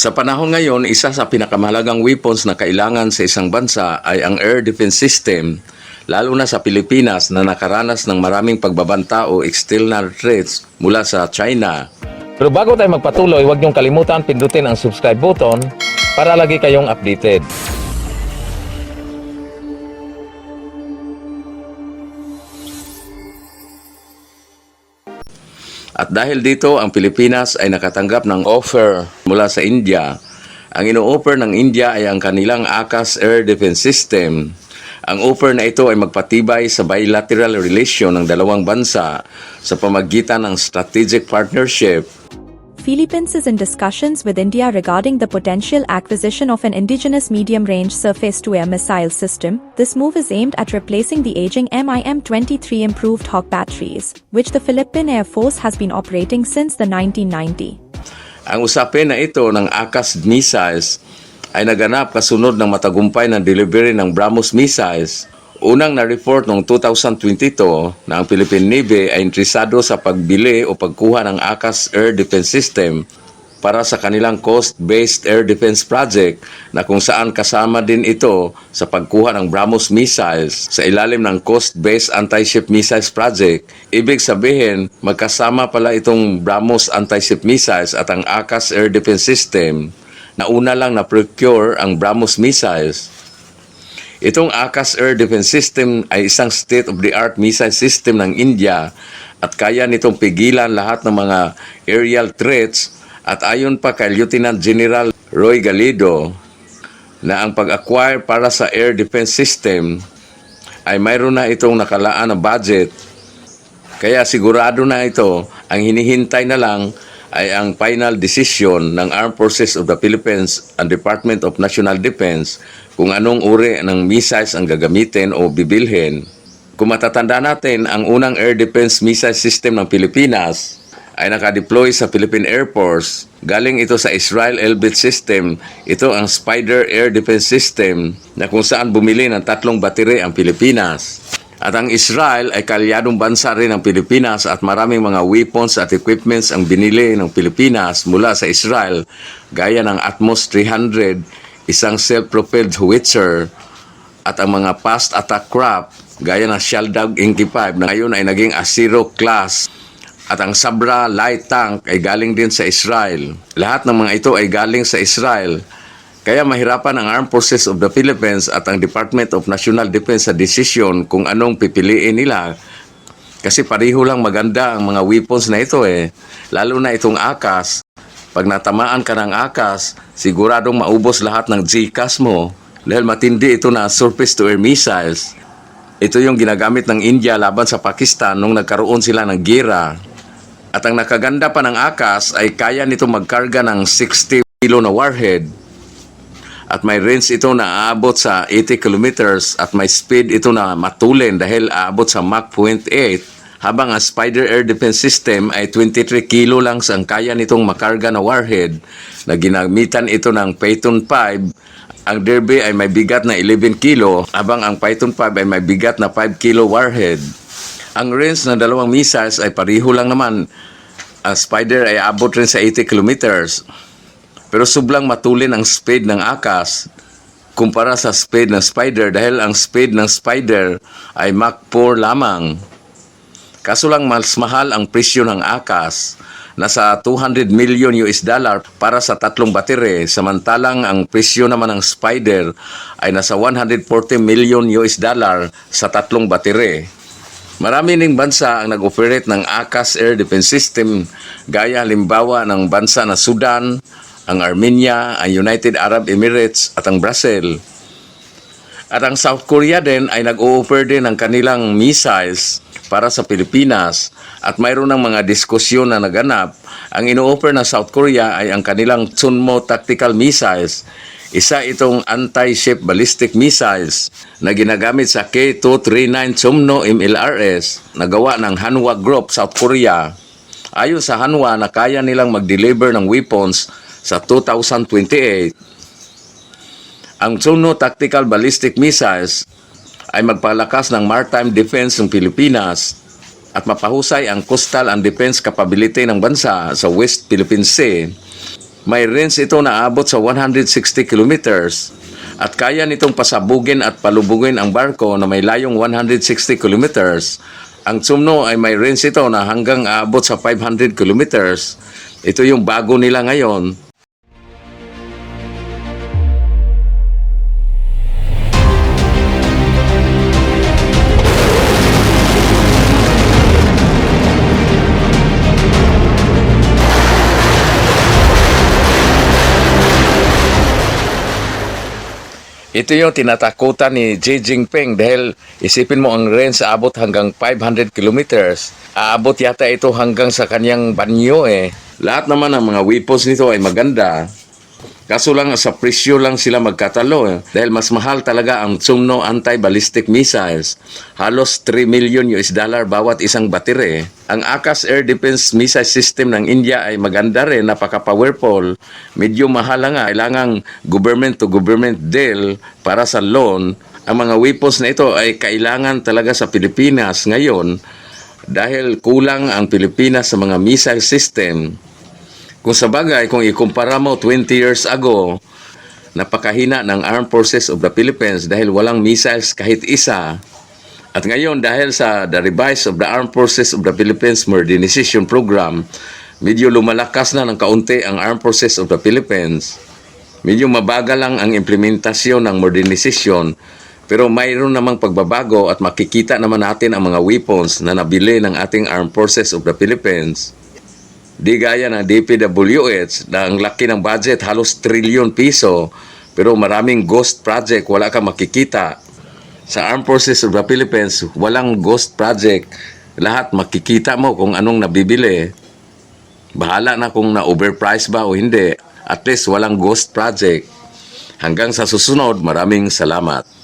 Sa panahon ngayon, isa sa pinakamahalagang weapons na kailangan sa isang bansa ay ang air defense system, lalo na sa Pilipinas na nakaranas ng maraming pagbabanta o external threats mula sa China. Pero bago tayo magpatuloy, huwag niyong kalimutan pindutin ang subscribe button para lagi kayong updated. At dahil dito, ang Pilipinas ay nakatanggap ng offer mula sa India. Ang ino-offer ng India ay ang kanilang ACAS Air Defense System. Ang offer na ito ay magpatibay sa bilateral relation ng dalawang bansa sa pamagitan ng strategic partnership. Philippines is in discussions with India regarding the potential acquisition of an indigenous medium-range surface-to-air missile system. This move is aimed at replacing the aging MIM-23 improved Hawk batteries, which the Philippine Air Force has been operating since the 1990s. Ang usapin na ito ng ACAS missiles ay naganap kasunod ng matagumpay na delivery ng BrahMos missiles. Unang na-report noong 2022 na ang Philippine Navy ay interesado sa pagbili o pagkuha ng ACAS Air Defense System para sa kanilang coast-based air defense project na kung saan kasama din ito sa pagkuha ng BrahMos missiles sa ilalim ng coast-based anti-ship missiles project. Ibig sabihin, magkasama pala itong BrahMos anti-ship missiles at ang ACAS Air Defense System na una lang na-procure ang BrahMos missiles. Itong ACAS Air Defense System ay isang state-of-the-art missile system ng India at kaya nitong pigilan lahat ng mga aerial threats at ayon pa kay Lieutenant General Roy Galido na ang pag-acquire para sa air defense system ay mayroon na itong nakalaan na budget. Kaya sigurado na ito, ang hinihintay na lang ay ang final decision ng Armed Forces of the Philippines and Department of National Defense kung anong uri ng missiles ang gagamitin o bibilhin. Kung matatanda natin, ang unang air defense missile system ng Pilipinas ay nakadeploy sa Philippine Air Force. Galing ito sa Israel Elbit System. Ito ang Spider Air Defense System na kung saan bumili ng 3 battery ang Pilipinas. At ang Israel ay kalyadong bansa rin ng Pilipinas at maraming mga weapons at equipments ang binili ng Pilipinas mula sa Israel gaya ng Atmos 300, isang self-propelled howitzer at ang mga fast attack craft gaya ng Sheldog Inky 5 na ngayon ay naging Asiro class at ang Sabra light tank ay galing din sa Israel. Lahat ng mga ito ay galing sa Israel. Kaya mahirapan ang Armed Forces of the Philippines at ang Department of National Defense sa desisyon kung anong pipiliin nila. Kasi pareho lang maganda ang mga weapons na ito Lalo na itong ACAS. Pag natamaan ka ng ACAS, siguradong maubos lahat ng GCAS mo. Dahil matindi ito na surface-to-air missiles. Ito yung ginagamit ng India laban sa Pakistan nung nagkaroon sila ng gera. At ang nakaganda pa ng ACAS ay kaya nito magkarga ng 60 kilo na warhead. At may range ito na aabot sa 80 kilometers at may speed ito na matulin dahil aabot sa Mach 0.8 habang ang Spider Air Defense System ay 23 kilo lang ang kaya nitong makarga na warhead na ginamitan ito ng Phaeton 5. Ang Derby ay may bigat na 11 kilo habang ang Phaeton 5 ay may bigat na 5 kilo warhead. Ang range ng dalawang missiles ay pariho lang naman. Ang Spider ay aabot rin sa 80 kilometers. Pero sublang matulin ang speed ng ACAS kumpara sa speed ng Spider dahil ang speed ng Spider ay Mach 4 lamang. Kaso lang mas mahal ang presyo ng ACAS, nasa $200 million para sa 3 battery, samantalang ang presyo naman ng Spider ay nasa $140 million sa 3 battery. Marami ning bansa ang nag-operate ng ACAS Air Defense System gaya halimbawa ng bansa na Sudan, ang Armenia, ang United Arab Emirates at ang Brazil. At ang South Korea din ay nag-o-offer din ng kanilang missiles para sa Pilipinas at mayroon ng mga diskusyon na naganap. Ang ino-offer ng South Korea ay ang kanilang Chunmo tactical missiles. Isa itong anti-ship ballistic missiles na ginagamit sa K239 Chunmo MLRS na gawa ng Hanwha Group, South Korea. Ayon sa Hanwha na kaya nilang mag-deliver ng weapons sa 2028. Ang Chunmo Tactical Ballistic Missiles ay magpalakas ng maritime defense ng Pilipinas at mapahusay ang coastal and defense capability ng bansa sa West Philippine Sea. May range ito na abot sa 160 kilometers at kaya nitong pasabugin at palubugin ang barko na may layong 160 kilometers. Ang Tsumno ay may range ito na hanggang aabot sa 500 kilometers. Ito yung bago nila ngayon. Ito yung tinatakutan ni Xi Jinping dahil isipin mo ang range aabot hanggang 500 kilometers. Aabot yata ito hanggang sa kanyang banyo eh. Lahat naman ng mga weapons nito ay maganda. Kaso lang sa presyo lang sila magkatalo eh. Dahil mas mahal talaga ang Tsumno anti-ballistic missiles. Halos $3 million bawat isang battery. Ang ACAS Air Defense Missile System ng India ay maganda rin, napaka-powerful. Medyo mahal lang nga, kailangang government-to-government deal para sa loan. Ang mga weapons na ito ay kailangan talaga sa Pilipinas ngayon dahil kulang ang Pilipinas sa mga missile system. Kung sa bagay, kung ikumpara mo 20 years ago, napakahina ng Armed Forces of the Philippines dahil walang missiles kahit isa. At ngayon, dahil sa the revise of the Armed Forces of the Philippines Modernization Program, medyo lumalakas na ng kaunti ang Armed Forces of the Philippines. Medyo mabagal lang ang implementasyon ng modernization, pero mayroon namang pagbabago at makikita naman natin ang mga weapons na nabili ng ating Armed Forces of the Philippines. Di gaya ng DPWH na ang laki ng budget, halos trilyon piso, pero maraming ghost project, wala kang makikita. Sa Armed Forces of the Philippines, walang ghost project. Lahat makikita mo kung anong nabibili. Bahala na kung na-overprice ba o hindi. At least walang ghost project. Hanggang sa susunod, maraming salamat.